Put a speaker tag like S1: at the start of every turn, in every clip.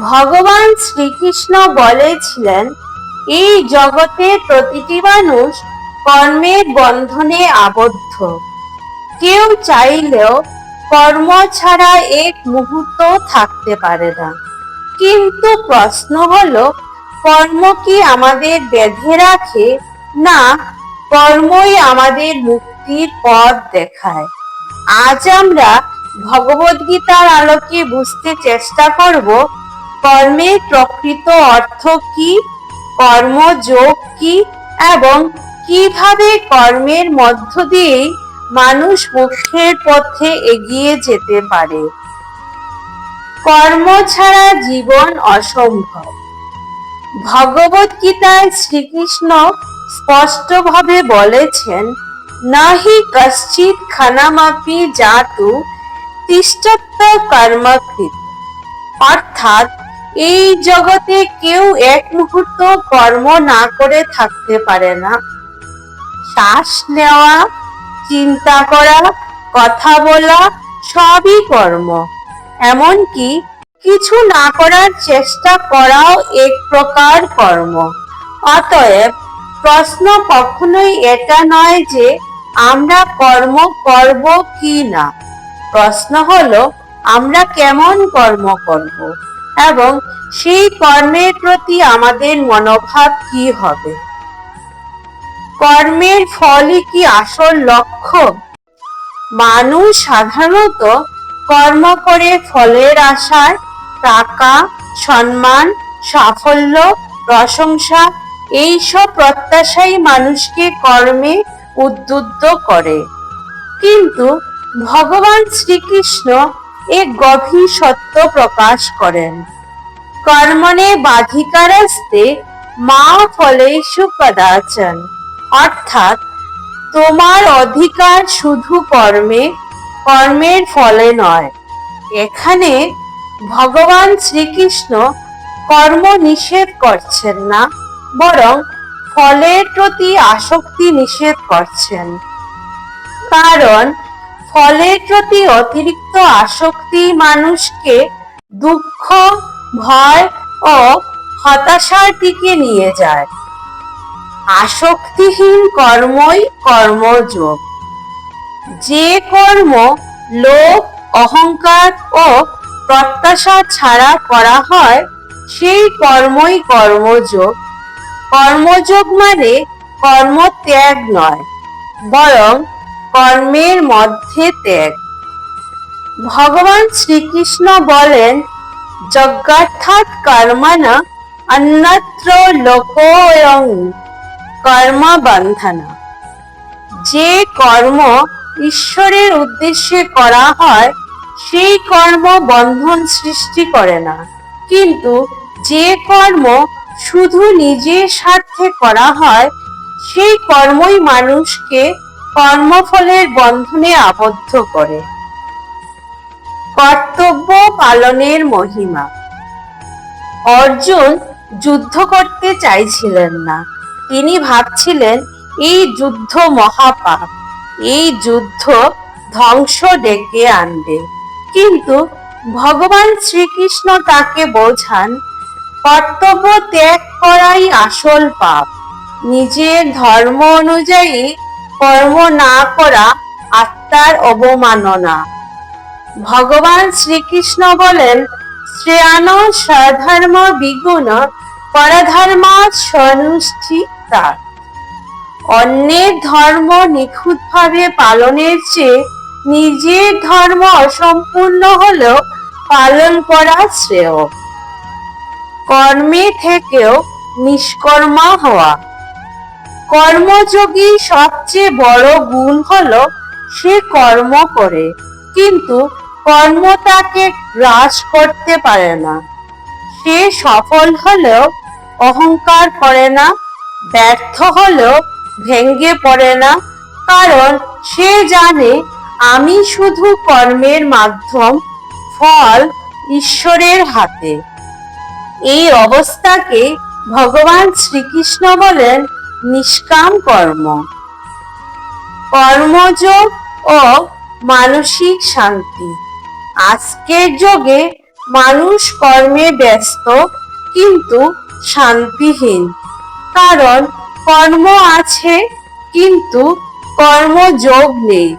S1: ভগবান শ্রীকৃষ্ণ বলেছিলেন, এই জগতে প্রতিটি মানুষ কর্মের বন্ধনে আবদ্ধ। কেউ চাইলেও কর্ম ছাড়া এক মুহূর্ত থাকতে পারে না। কিন্তু প্রশ্ন হলো, কর্ম কি আমাদের বেঁধে রাখে, না কর্মই আমাদের মুক্তির পথ দেখায়? আজ আমরা ভগবদ্গীতার আলোকে বুঝতে চেষ্টা করব, কর্মের প্রকৃত অর্থ কি, কর্মযোগ কি, এবং কিভাবে কর্মের মধ্য দিয়েই মানুষ মোক্ষের পথে এগিয়ে যেতে পারে। কর্ম ছাড়া জীবন অসম্ভব। ভগবদ্গীতায় শ্রীকৃষ্ণ স্পষ্টভাবে বলেছেন, নাহি কশ্চিৎ ক্ষণমপি জাতু তিষ্ঠত্য কর্মকৃত। অর্থাৎ এই জগতে কেউ এক মুহূর্ত কর্ম না করে থাকতে পারে না। শ্বাস নেওয়া, চিন্তা করা, কথা বলা সবই কর্ম। এমনকি কিছু না করার চেষ্টা করাও এক প্রকার কর্ম। অতএব প্রশ্ন কখনোই এটা নয় যে আমরা কর্ম করব কি না, প্রশ্ন হলো আমরা কেমন কর্ম করব এবং সেই কর্মের প্রতি আমাদের মনোভাব কি হবে। কর্মের ফলই কি আসল লক্ষ্য? মানুষ সাধারণত কর্ম করে ফলের আশায় টাকা, সম্মান, সাফল্য, প্রশংসা এইসব প্রত্যাশাই মানুষকে কর্মে উদ্বুদ্ধ করে। কিন্তু ভগবান শ্রীকৃষ্ণ এক গভীর সত্য প্রকাশ করেন, কর্মণে বাধিকারস্তে মা ফলেষু কদাচন। অর্থাৎ তোমার অধিকার শুধু কর্মে, কর্মের ফলে নয়। এখানে ভগবান শ্রীকৃষ্ণ কর্ম নিষেধ করছেন না, বরং ফলের প্রতি আসক্তি নিষেধ করছেন। কারণ ফলের প্রতি অতিরিক্ত আসক্তি মানুষকে দুঃখ, ভয় ও হতাশার দিকে নিয়ে যায়। আসক্তিহীন কর্মই কর্মযোগ। যে কর্ম লোভ, অহংকার ও প্রত্যাশা ছাড়া করা হয় সেই কর্মই কর্মযোগ। কর্মযোগ মানে কর্মত্যাগ নয়, বরং কর্মের মধ্যে ত্যাগ। ভগবান শ্রীকৃষ্ণ বলেন, যজ্ঞার্থাৎ কর্মণা অন্যত্র লোকোয়ং কর্মবন্ধনা। যে কর্ম ঈশ্বরের উদ্দেশ্যে করা হয় সেই কর্ম বন্ধন সৃষ্টি করে না। কিন্তু যে কর্ম শুধু নিজের স্বার্থে করা হয় সেই কর্মই মানুষকে কর্মফলের বন্ধনে আবদ্ধ করে। কর্তব্য পালনের মহিমা। অর্জুন যুদ্ধ করতে চাইছিলেন না। তিনি ভাবছিলেন এই যুদ্ধ মহাপাপ, এই যুদ্ধ ধ্বংস ডেকে আনবে। কিন্তু ভগবান শ্রীকৃষ্ণ তাকে বোঝান, কর্তব্য ত্যাগ করাই আসল পাপ। নিজের ধর্ম অনুযায়ী কর্ম না করা আত্মার অবমাননা। ভগবান শ্রীকৃষ্ণ বলেন, শ্রেয়ান স্বধর্ম বিগুণ পরধর্মাৎ স্বনুষ্ঠিতা। অন্যের ধর্ম নিখুঁতভাবে পালনের চেয়ে নিজের ধর্ম অসম্পূর্ণ হলেও পালন করা শ্রেয়। কর্মে থেকেও নিষ্কর্মা হওয়া। কর্মযোগী সবচেয়ে বড় গুণ হলো সে কর্ম করে, কিন্তু কর্ম তাকে গ্রাস করতে পারে না। সে সফল হলেও অহংকার করে না, ব্যর্থ হলেও ভেঙে পড়ে না, কারণ সে জানে আমি শুধু কর্মের মাধ্যম, ফল ঈশ্বরের হাতে। এই অবস্থাকে ভগবান শ্রীকৃষ্ণ বলেন নিষ্কাম কর্ম। কর্মযোগ ও মানসিক শান্তি। আজকের যুগে মানুষ কর্মে ব্যস্ত কিন্তু শান্তিহীন, কারণ কর্ম আছে কিন্তু কর্মযোগ নেই।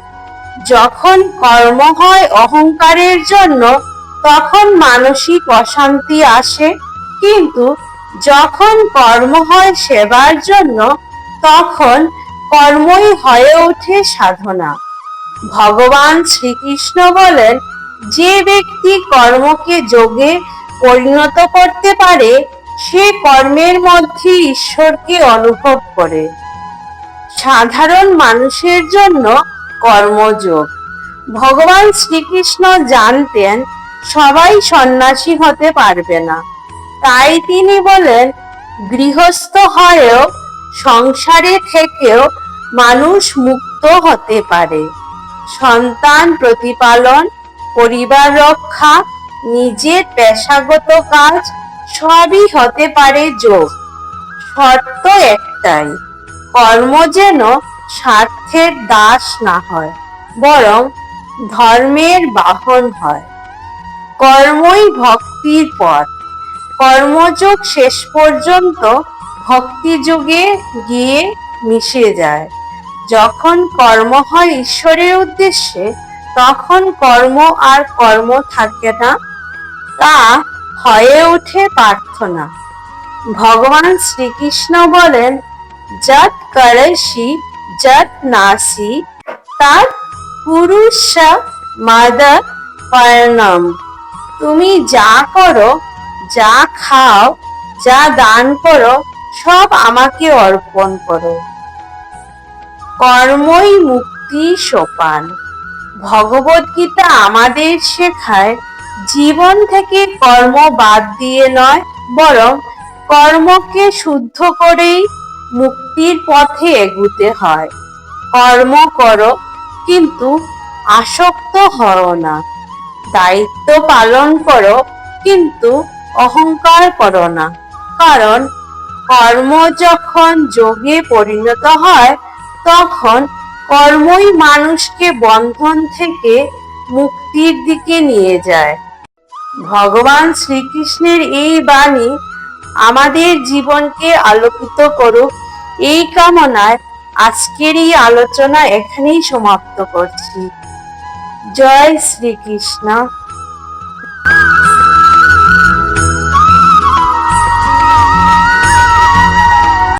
S1: যখন কর্ম হয় অহংকারের জন্য তখন মানসিক অশান্তি আসে, কিন্তু যখন কর্ম হয় সেবার জন্য তখন কর্মই হয়ে ওঠে সাধনা। ভগবান শ্রীকৃষ্ণ বলেন, যে ব্যক্তি কর্মকে যোগে পরিণত করতে পারে সে কর্মের মধ্যে ঈশ্বরকে অনুভব করে। সাধারণ মানুষের জন্য কর্মযোগ। ভগবান শ্রীকৃষ্ণ জানতেন সবাই সন্ন্যাসী হতে পারবে না, তাই তিনি বলেন, গৃহস্থ হয়েও সংসারে থেকেও মানুষ মুক্ত হতে পারে। সন্তান প্রতিপালন, পরিবার রক্ষা, নিজের পেশাগত কাজ সবই হতে পারে যোগ। শর্ত একটাই, কর্ম যেন স্বার্থের দাস না হয়, বরং ধর্মের বাহন হয়। কর্মই ভক্তির পথ। কর্মযোগ শেষ পর্যন্ত ভক্তিযোগে গিয়ে মিশে যায়। যখন কর্ম হয় ঈশ্বরের উদ্দেশ্যে তখন কর্ম আর কর্ম থাকে না, তা হয়ে ওঠে প্রার্থনা। ভগবান শ্রীকৃষ্ণ বলেন, যৎ করসি যৎ নাসি তৎ কুরুষ্ব মদ পর্ণম। তুমি যা করো, যা খাও, যা দান করো, সব আমাকে অর্পণ করো। কর্মই মুক্তি সোপান। ভগবদ্গীতা আমাদের শেখায় জীবন থেকে কর্ম বাদ দিয়ে নয়, বরং কর্মকে শুদ্ধ করেই মুক্তির পথে এগুতে হয়। কর্ম করো কিন্তু আসক্ত হও না। দায়িত্ব পালন করো কিন্তু অহংকার করো না, কারণ কর্ম যখন যোগে পরিণত হয় তখন কর্মই মানুষকে বন্ধন থেকে মুক্তির দিকে নিয়ে যায়। ভগবান শ্রীকৃষ্ণের এই বাণী আমাদের জীবনকে আলোকিত করুক, এই কামনায় আজকের এই আলোচনা এখানেই সমাপ্ত করছি। জয় শ্রীকৃষ্ণ।